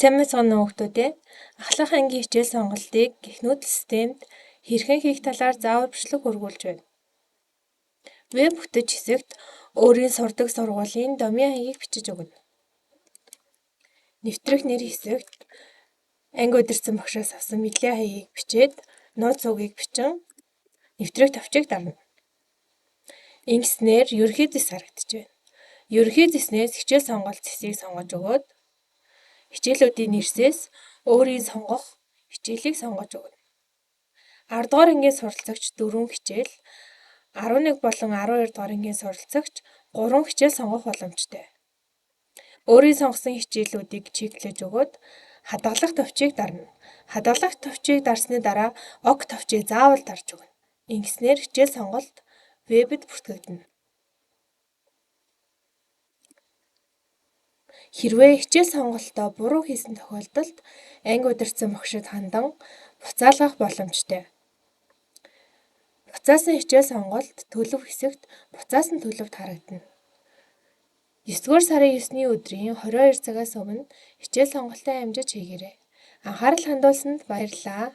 Сайн мэцгэн хүүхдүүдээ ахлах ангийн хичээл сонголтыг гэх нүүдэл системд хэрхэн хийх талаар заавар бичлэг хургуулж байна. Веб бүтэц хэсэгт өөрийн сурдаг сургуулийн домын хаягийг бичиж өгнө. Нэвтрэх нэр хэсэгт анги удирдсан багшаас авсан мэдлийн хаягийг бичээд нууц үгийг бичин нэвтрэх товчийг дарна. Ингэснээр ерөнхий зэс харагдаж байна. Ерөнхий зэснээс хичээл сонголт зэсийг сонгож өгөөд хичээлүүдийн нэрсээс өөрийн сонгох хичээлийг сонгож өгнө. 10 дугаар ангийн суралцагч 4 хичээл, 11 болон 12 дугаар ангийн суралцагч 3 хичээл сонгох боломжтой. Өөрийн сонгосон хичээлүүдийг чиглэж өгөөд хадгалах товчийг дарна. Хадгалах товчийг дарсны дараа ок товчийг заавал дарж өгнө. Ингэснээр хичээл сонголт вебэд бүртгэгдэнэ. Хэрвээ хичээл сонголтоо буруу хийсэн тохиолдолд анги удирдсан багшид хандан буцаалгах боломжтой. Буцаасан хичээл сонголт төлөв хэсэгт буцаасан төлөвт харагдана. 9-р сарын 9-ний өдрийн 22 цагаас өмнө хичээл сонголтоо амжиж хийгээрэй. Анхаарал хандуулсанд баярлалаа.